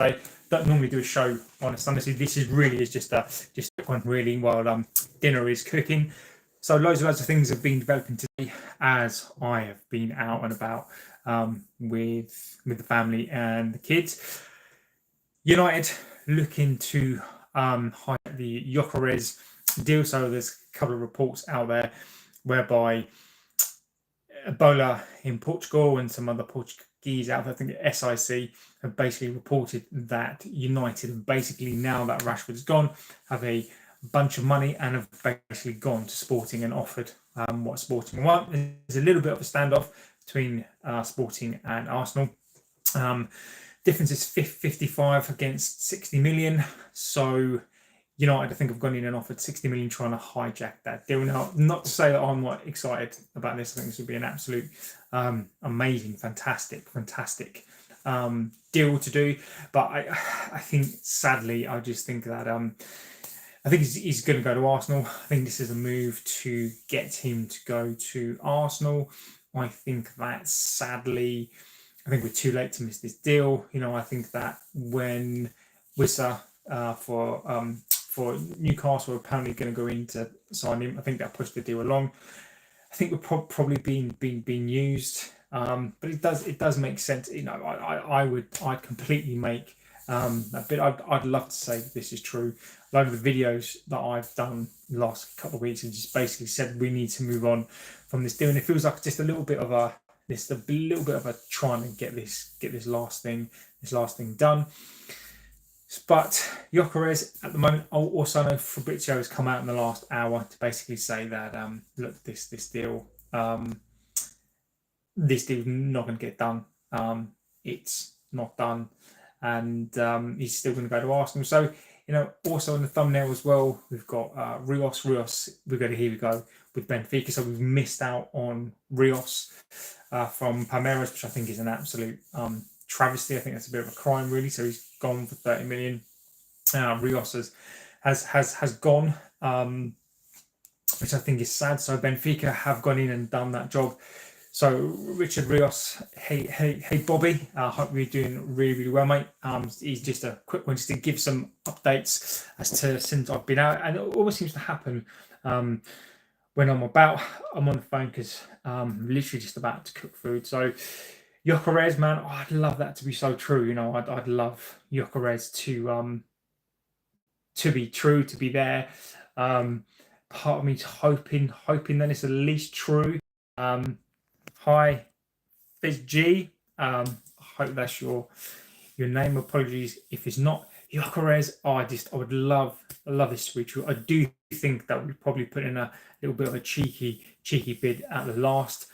Don't normally do a show on a Sunday, so this is really just a one really while dinner is cooking. So loads of things have been developing today as I have been out and about with the family and the kids. United looking to hijack the Gyökeres deal. So there's a couple of reports out there whereby Ebola in Portugal and some other Portuguese out there, I think SIC, have basically reported that United, basically now that Rashford's gone, have a bunch of money and have basically gone to Sporting and offered what Sporting want. There's a little bit of a standoff between Sporting and Arsenal. Difference is 55 against 60 million. So United, I think, have gone in and offered 60 million trying to hijack that deal. Now, not to say that I'm not excited about this. I think this would be an absolute amazing, fantastic deal to do. But I think, sadly, I just think that I think he's going to go to Arsenal. I think this is a move to get him to go to Arsenal. I think that, sadly, I think we're too late to miss this deal. I think that when Wissa for Newcastle are apparently going to go in to sign him, I think that pushed the deal along. I think we're probably being used, but it does make sense. I'd completely make a bit. I'd love to say that this is true. A lot of the videos that I've done the last couple of weeks have just basically said we need to move on from this deal, and it feels like just a little bit of a trying to get this last thing done. But Gyökeres at the moment, also I know Fabrizio has come out in the last hour to basically say that look, this deal's not going to get done. It's not done, and he's still going to go to Arsenal. So also in the thumbnail as well, we've got Rios. Here we go with Benfica. So we've missed out on Rios from Palmeiras, which I think is an absolute travesty. I think that's a bit of a crime, really. So he's gone for 30 million. Rios has gone, which I think is sad. So Benfica have gone in and done that job. So Richard Rios, hey Bobby, I hope you're doing really well, mate. He's just a quick one just to give some updates as to since I've been out, and it always seems to happen when I'm on the phone because I'm literally just about to cook food. So Gyökeres, man, I'd love that to be so true. I'd love Gyökeres to be true, to be there. Part of me's hoping that it's at least true. Hi, it's G. I hope that's your name. Apologies if it's not. Gyökeres, I would love this to be true. I do think that we'd probably put in a little bit of a cheeky bid at the last.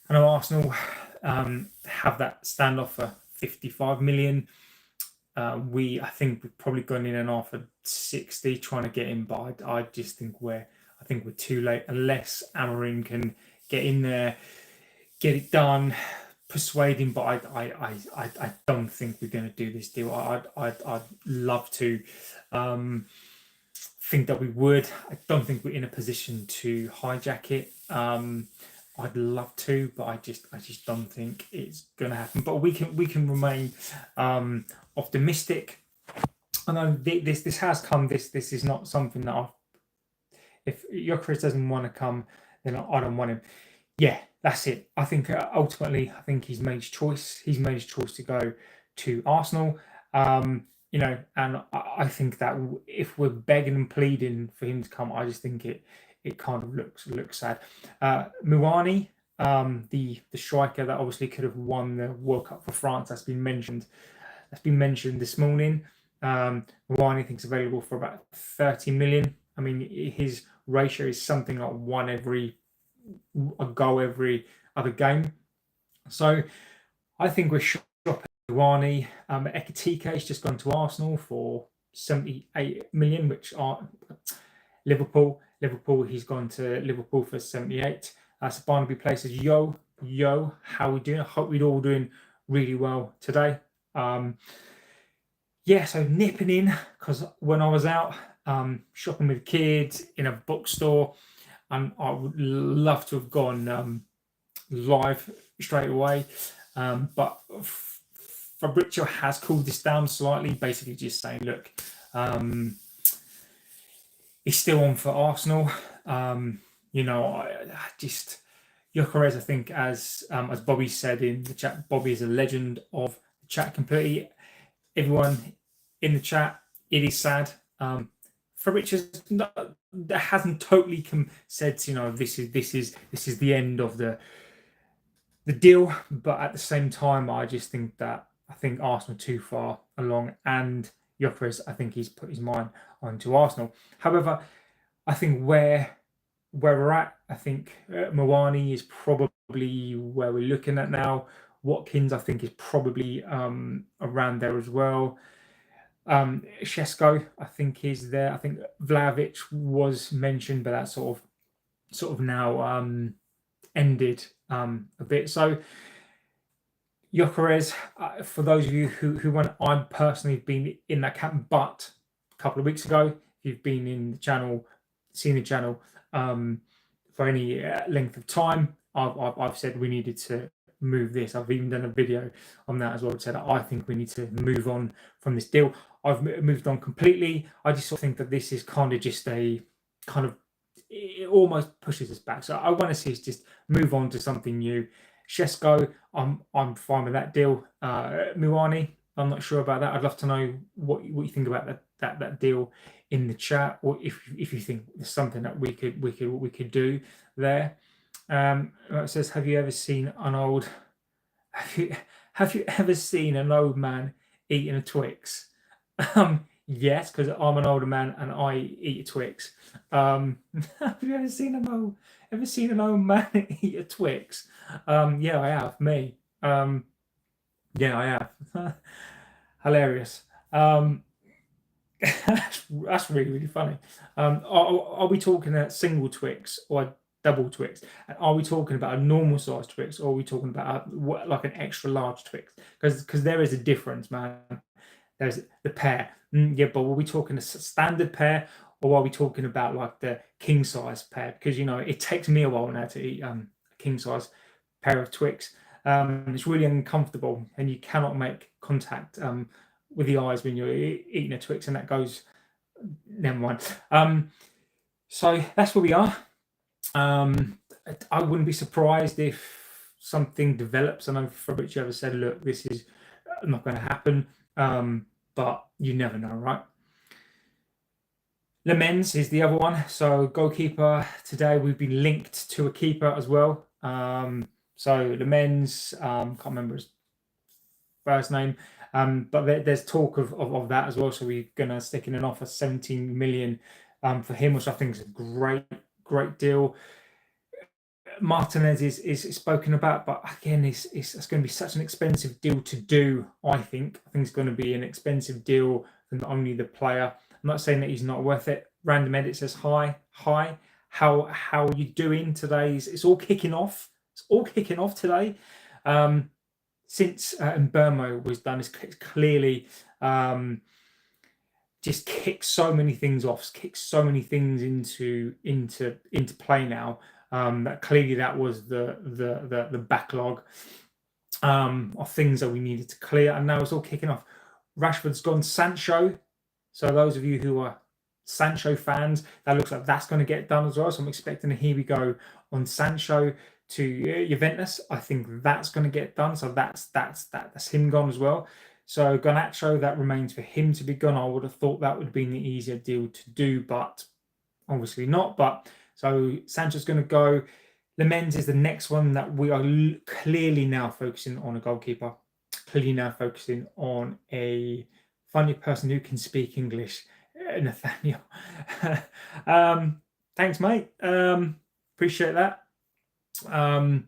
I know Arsenal have that standoff for 55 million. I think we've probably gone in and offered 60 trying to get him, but I just think we're too late unless Amarim can get in there, get it done, persuade him. But I don't think we're going to do this deal. I'd love to think that we would. I don't think we're in a position to hijack it. I'd love to, but I just don't think it's going to happen. But we can remain optimistic. I know this has come. This is not something that if Gyökeres doesn't want to come, then I don't want him. Yeah, that's it. I think ultimately, he's made his choice. He's made his choice to go to Arsenal. And I think that if we're begging and pleading for him to come, I just think it kind of looks sad. Muani, the striker that obviously could have won the World Cup for France, that's been mentioned this morning. Muani thinks available for about 30 million. I mean, his ratio is something like a goal every other game. So I think we're shopping Muani. Ekitike has just gone to Arsenal for 78 million, which are Liverpool, he's gone to Liverpool for 78. So Barnaby places, yo, how we doing? I hope we're all doing really well today. So nipping in, because when I was out shopping with kids in a bookstore, and I would love to have gone live straight away, but Fabrizio has cooled this down slightly, basically just saying, look, he's still on for Arsenal. I just Gyökeres, I think, as Bobby said in the chat, Bobby is a legend of the chat completely. Everyone in the chat, it is sad. Fabrizio hasn't totally said, this is the end of the deal, but at the same time, I just think that Arsenal are too far along, and Gyökeres, I think he's put his mind onto Arsenal. However, I think where we're at, I think Mawani is probably where we're looking at now. Watkins, I think, is probably around there as well. Shesko, I think, is there. I think Vlahovic was mentioned, but that's sort of now ended a bit. So Gyökeres, for those of you who want, I'm personally been in that camp, but a couple of weeks ago, if you've been in the channel, seen the channel for any length of time, I've said we needed to move this. I've even done a video on that as well. I've said I think we need to move on from this deal. I've moved on completely. I just sort of think that this is kind of just a kind of, it almost pushes us back. So I want to see us just move on to something new. Shesko, I'm fine with that deal. Muani, I'm not sure about that. I'd love to know what you think about that deal in the chat, or if you think there's something that we could do there. It says, have you ever seen an old man eating a Twix? Yes, because I'm an older man and I eat a Twix. Have you ever seen an old man eat a Twix? Yeah, I have. Me. Yeah, I have. Hilarious. That's really funny. Are we talking a single Twix or a double Twix? And are we talking about a normal size Twix, or are we talking about like an extra large Twix? Because there is a difference, man. There's the pair. Yeah, but are we talking a standard pair, or are we talking about like the king size pair? Because it takes me a while now to eat a king size pair of Twix. It's really uncomfortable, and you cannot make contact with the eyes when you're eating a Twix, and that goes. Never mind. So that's where we are. I wouldn't be surprised if something develops. I know Fabrizio ever said, "Look, this is not going to happen." But you never know, right? Lemens is the other one. So goalkeeper, today we've been linked to a keeper as well. So Lemens, can't remember his first name, but there's talk of that as well. So we're gonna stick in an offer 17 million for him, which I think is a great deal. Martinez is spoken about, but again, it's going to be such an expensive deal to do. I think it's going to be an expensive deal for not only the player. I'm not saying that he's not worth it. Random Edit says hi. How are you doing today? It's all kicking off. It's all kicking off today. Since Mbermo was done, it's clearly just kicked so many things off, kicked so many things into play now. That clearly that was the backlog of things that we needed to clear, and now it's all kicking off. Rashford's gone Sancho. So those of you who are Sancho fans, that looks like that's going to get done as well. So I'm expecting a here we go on Sancho to Juventus. I think that's going to get done. So that's him gone as well. So Garnacho, that remains for him to be gone. I would have thought that would have been the easier deal to do, but obviously not. But so Sancho's going to go. Lemens is the next one that we are clearly now focusing on a goalkeeper. Clearly now focusing on a funny person who can speak English. Nathaniel. Thanks, mate. Appreciate that. Some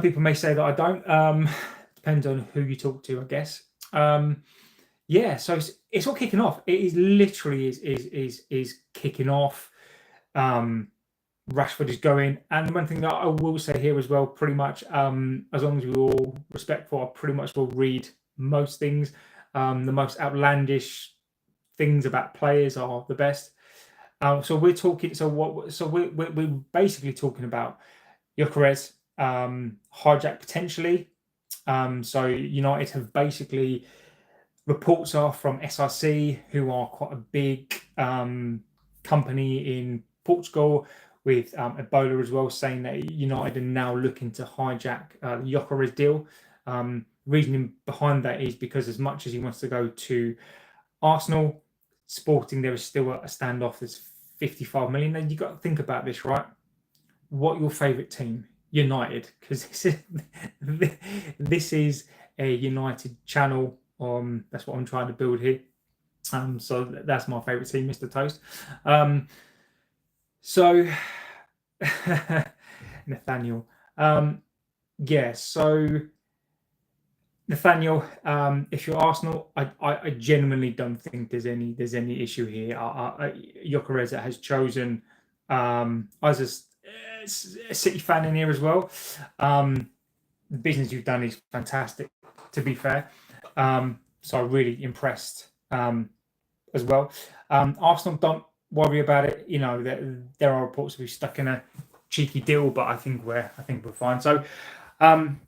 people may say that I don't. Depends on who you talk to, I guess. Yeah, so it's all kicking off. It is literally is kicking off. Rashford is going, and one thing that I will say here as well, pretty much, as long as we're all respectful, I pretty much will read most things. The most outlandish things about players are the best. So we're talking. So we're basically talking about Gyökeres, Hijack potentially, So United have basically, reports are from SRC, who are quite a big company in Portugal with Ebola as well, saying that United are now looking to hijack the Gyökeres deal. Reasoning behind that is because as much as he wants to go to Arsenal, Sporting, there is still a standoff that's 55 million. And you've got to think about this, right? What your favourite team? United, because this is a United channel. That's what I'm trying to build here. So that's my favourite team, Mr. Toast. So Nathaniel, so Nathaniel, if you're Arsenal, I genuinely don't think there's any issue here. Gyökeres has chosen. I was a City fan in here as well. The business you've done is fantastic, to be fair. So I'm really impressed as well. Arsenal, don't worry about it. There are reports we've stuck in a cheeky deal, but I think we're fine. So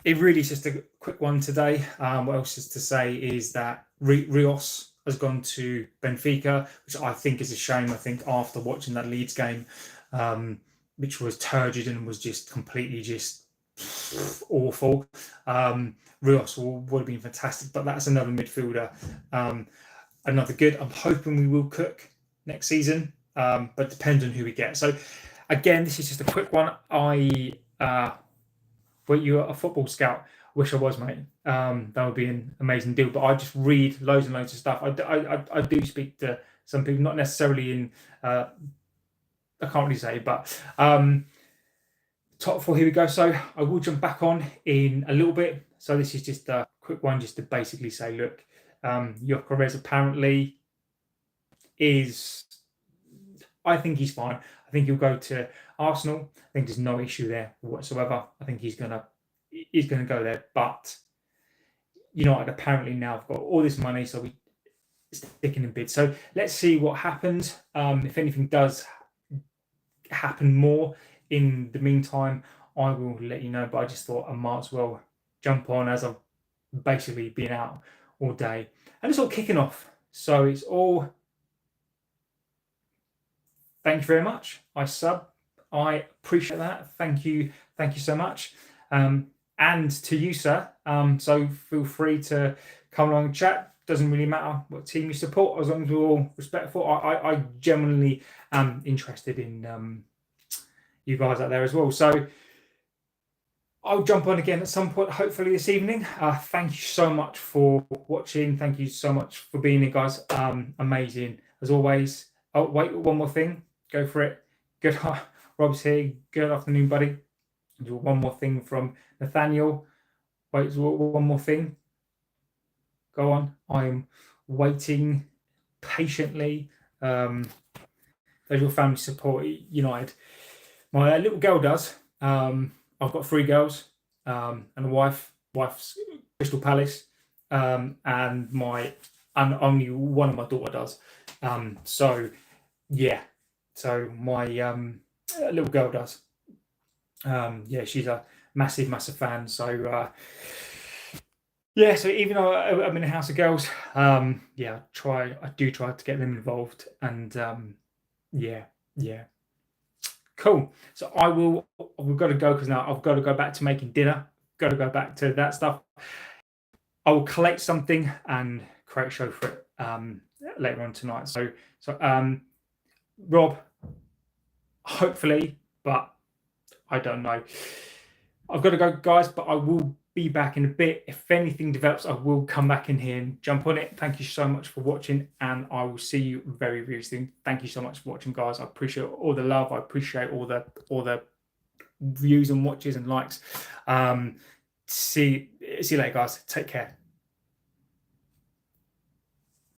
it really is just a quick one today. What else is to say is that Rios has gone to Benfica, which I think is a shame. I think after watching that Leeds game, which was turgid and was just completely just awful, Rios would have been fantastic. But that's another midfielder, another good. I'm hoping we will cook next season, but depends on who we get. So again, this is just a quick one. But you're a football scout. Wish I was, mate. That would be an amazing deal. But I just read loads and loads of stuff. I do speak to some people, not necessarily in. I can't really say, but top four. Here we go. So I will jump back on in a little bit. So this is just a quick one, just to basically say, look, Gyökeres apparently is. I think he's fine. I think he'll go to Arsenal. I think there's no issue there whatsoever. I think he's gonna go there. But United apparently now have got all this money, so we sticking in bid. So let's see what happens. If anything does happen more in the meantime, I will let you know. But I just thought I might as well jump on, as I've basically been out all day, and it's all kicking off. So it's all. Thank you very much. I appreciate that. Thank you so much. And to you, sir. So feel free to come along and chat. Doesn't really matter what team you support, as long as we're all respectful. I genuinely am interested in you guys out there as well. So I'll jump on again at some point, hopefully this evening. Thank you so much for watching. Thank you so much for being here, guys. Amazing as always. Oh, wait, one more thing. Go for it. Good. Rob's here. Good afternoon, buddy. Do one more thing from Nathaniel. Wait, one more thing. Go on. I'm waiting patiently. There's your family support United. My little girl does. I've got 3 girls and a wife. Wife's Crystal Palace, and only one of my daughter does. So yeah. So my little girl does. She's a massive fan. So so even though I'm in a house of girls, I do try to get them involved, and cool. So we've got to go, because now I've got to go back to making dinner. Got to go back to that stuff. I will collect something and create a show for it later on tonight. So Rob, hopefully, but I don't know. I've got to go, guys, but I will be back in a bit. If anything develops, I will come back in here and jump on it. Thank you so much for watching, and I will see you very, very soon. Thank you so much for watching, guys. I appreciate all the love. I appreciate all the views and watches and likes. See you later, guys. Take care.